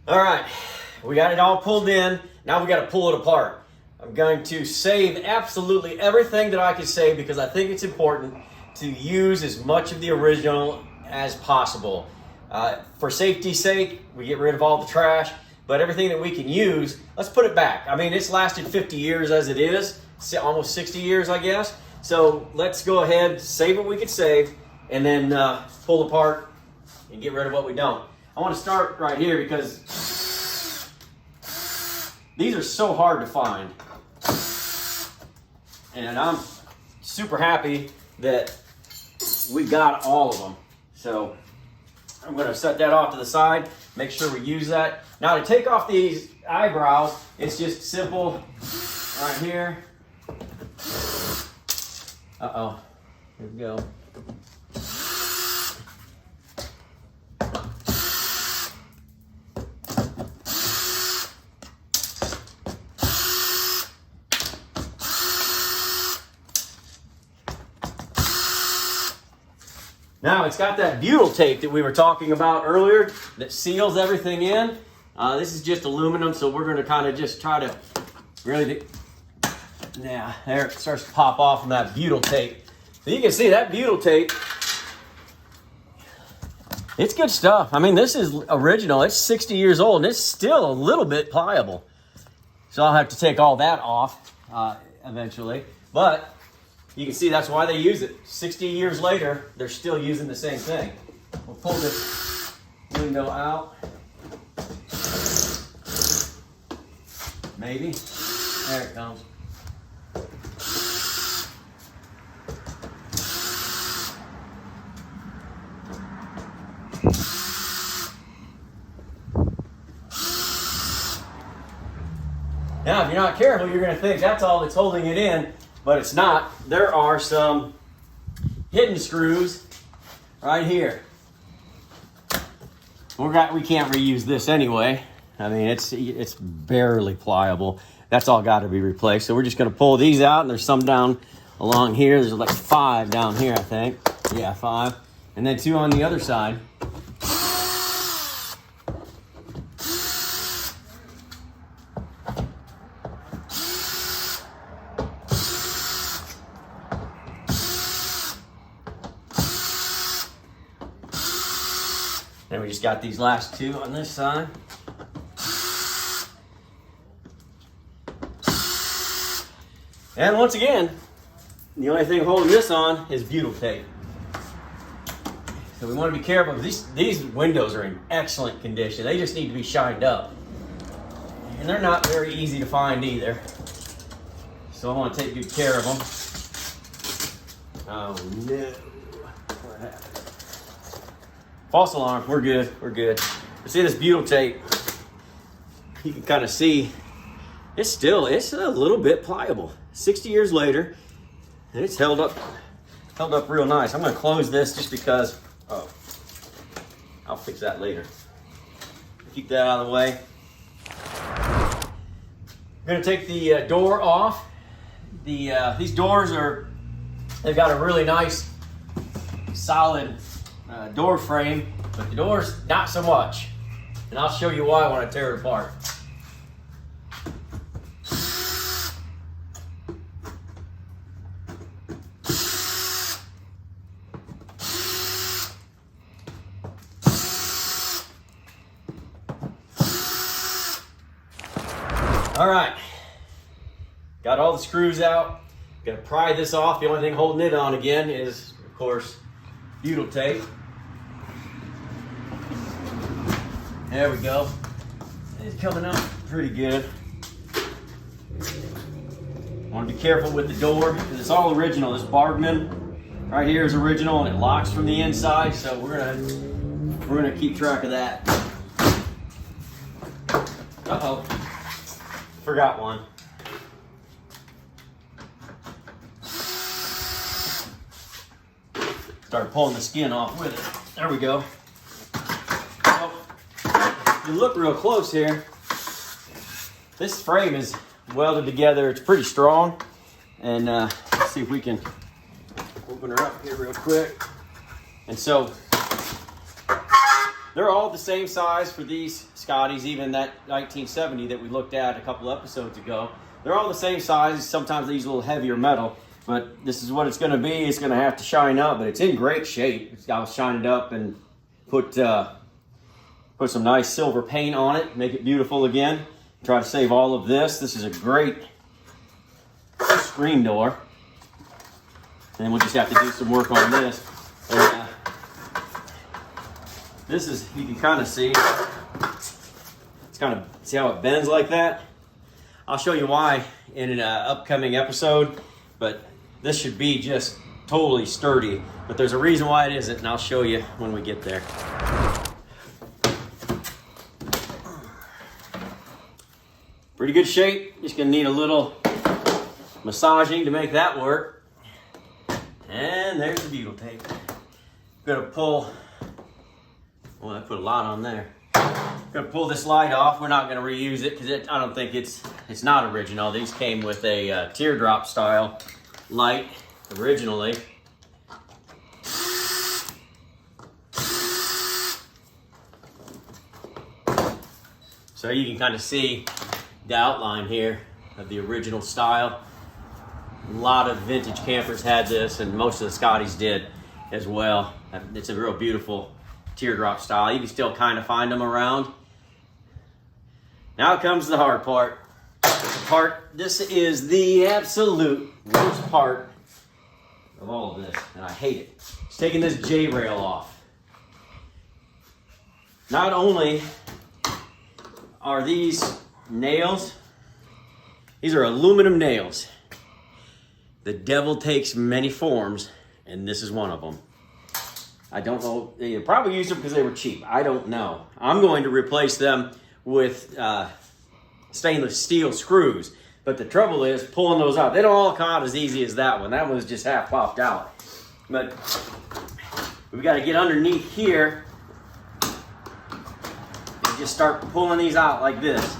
All right, we got it all pulled in. Now we got to pull it apart. I'm going to save absolutely everything that I can save because I think it's important to use as much of the original as possible. For safety's sake, we get rid of all the trash, but everything that we can use, let's put it back. I mean, it's lasted 50 years as it is, almost 60 years, I guess. So let's go ahead, save what we can save, and then pull apart and get rid of what we don't. I want to start right here because these are so hard to find. And I'm super happy that we got all of them. So I'm going to set that off to the side, make sure we use that. Now to take off these eyebrows, it's just simple right here. Uh-oh, here we go. Now it's got that butyl tape that we were talking about earlier that seals everything in. This is just aluminum, so we're going to kind of just try to really, yeah, there it starts to pop off from that butyl tape. So you can see that butyl tape, it's good stuff. I mean, this is original. It's 60 years old and it's still a little bit pliable. So I'll have to take all that off eventually, but you can see that's why they use it. 60 years later, they're still using the same thing. We'll pull this window out. Maybe. There it comes. Now, if you're not careful, you're going to think that's all that's holding it in. But it's not. There are some hidden screws right here. We can't reuse this anyway. I mean, it's barely pliable. That's all got to be replaced. So we're just going to pull these out, and there's some down along here. There's like 5 down here, I think. Yeah, 5. And then 2 on the other side. Then we just got these last 2 on this side. And once again, the only thing holding this on is butyl tape. So we want to be careful. These windows are in excellent condition. They just need to be shined up. And they're not very easy to find either. So I want to take good care of them. Oh no. What happened? False alarm, we're good, we're good. You see this butyl tape, you can kind of see it's a little bit pliable. 60 years later, and it's held up real nice. I'm gonna close this just because, I'll fix that later. Keep that out of the way. I'm gonna take the door off. These doors they've got a really nice, solid door frame, but the doors not so much. And I'll show you why when I tear it apart. All right, got all the screws out. Gonna pry this off. The only thing holding it on again is, of course, butyl tape. There we go. It's coming up pretty good. Want to be careful with the door because it's all original. This Barbman right here is original and it locks from the inside, so we're gonna keep track of that. Uh-oh. Forgot one. Started pulling the skin off with it. There we go. Oh, you look real close here. This frame is welded together. It's pretty strong. And let's see if we can open her up here real quick. And so they're all the same size for these Scotties, even that 1970 that we looked at a couple episodes ago. They're all the same size. Sometimes they use a little heavier metal, but this is what it's going to be. It's going to have to shine up, but it's in great shape. I'll shine it up and put some nice silver paint on it, make it beautiful again. Try to save all of this. This is a great screen door. And we'll just have to do some work on this. And, this is, you can kind of see, it's kind of, see how it bends like that? I'll show you why in an upcoming episode, but this should be just totally sturdy. But there's a reason why it isn't, and I'll show you when we get there. Pretty good shape. Just gonna need a little massaging to make that work. And there's the butyl tape. Gonna pull, well, I put a lot on there. Gonna pull this light off. We're not gonna reuse it because I don't think it's not original. These came with a teardrop style light originally. So you can kind of see the outline here of the original style. A lot of vintage campers had this, and most of the Scotties did as well. It's a real beautiful teardrop style. You can still kind of find them around. Now comes the hard part. This is the absolute worst part of all of this, and I hate it. It's taking this J-rail off. Not only are these nails, these are aluminum nails. The devil takes many forms, and this is one of them. I don't know, they probably used them because they were cheap. I don't know. I'm going to replace them with stainless steel screws. But the trouble is pulling those out. They don't all come out as easy as that one. That one was just half popped out. But we've got to get underneath here and just start pulling these out like this.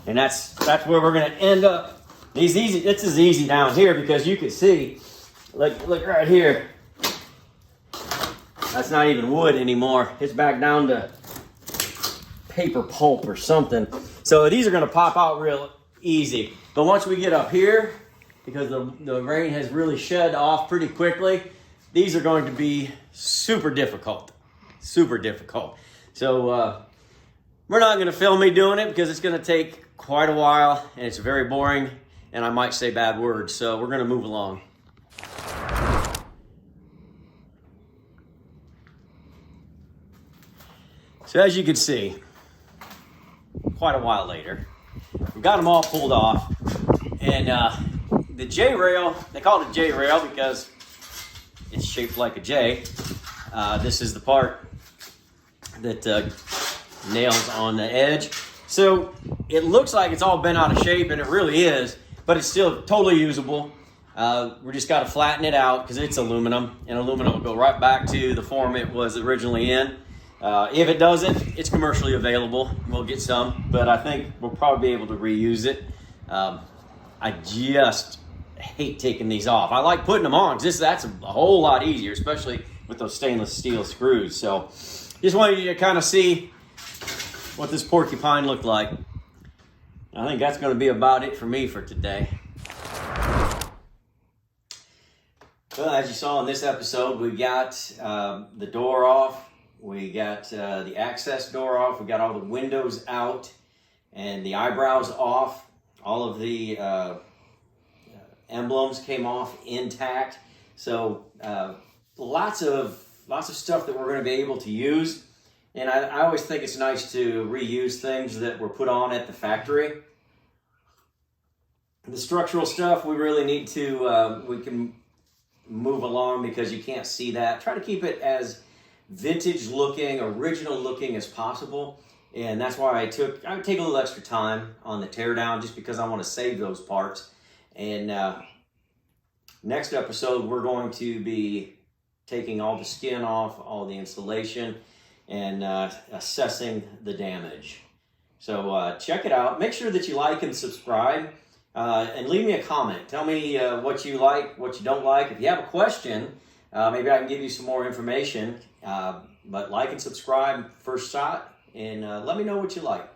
And that's where we're going to end up. This is easy down here because you can see, look right here. That's not even wood anymore. It's back down to paper pulp or something. So these are going to pop out real easy. But once we get up here, because the rain has really shed off pretty quickly, these are going to be super difficult. Super difficult. So we're not going to film me doing it because it's going to take quite a while and it's very boring and I might say bad words. So we're going to move along. So as you can see, quite a while later, we got them all pulled off, and the J-rail, they call it J-rail because it's shaped like a J. This is the part that nails on the edge. So it looks like it's all bent out of shape, and it really is, but it's still totally usable. We just got to flatten it out because it's aluminum, and aluminum will go right back to the form it was originally in. If it doesn't, it's commercially available. We'll get some, but I think we'll probably be able to reuse it. I just hate taking these off. I like putting them on because that's a whole lot easier, especially with those stainless steel screws. So just wanted you to kind of see what this porcupine looked like. I think that's going to be about it for me for today. Well, as you saw in this episode, we got the door off. We got the access door off. We got all the windows out and the eyebrows off. All of the emblems came off intact. So lots of stuff that we're going to be able to use. And I always think it's nice to reuse things that were put on at the factory. The structural stuff, we really need to, we can move along because you can't see that. Try to keep it as vintage looking, original looking as possible. And that's why I would take a little extra time on the teardown just because I want to save those parts. And next episode, we're going to be taking all the skin off, all the insulation, and assessing the damage. So check it out. Make sure that you like and subscribe. And leave me a comment. Tell me what you like, what you don't like. If you have a question, maybe I can give you some more information. But like and subscribe first shot, and let me know what you like.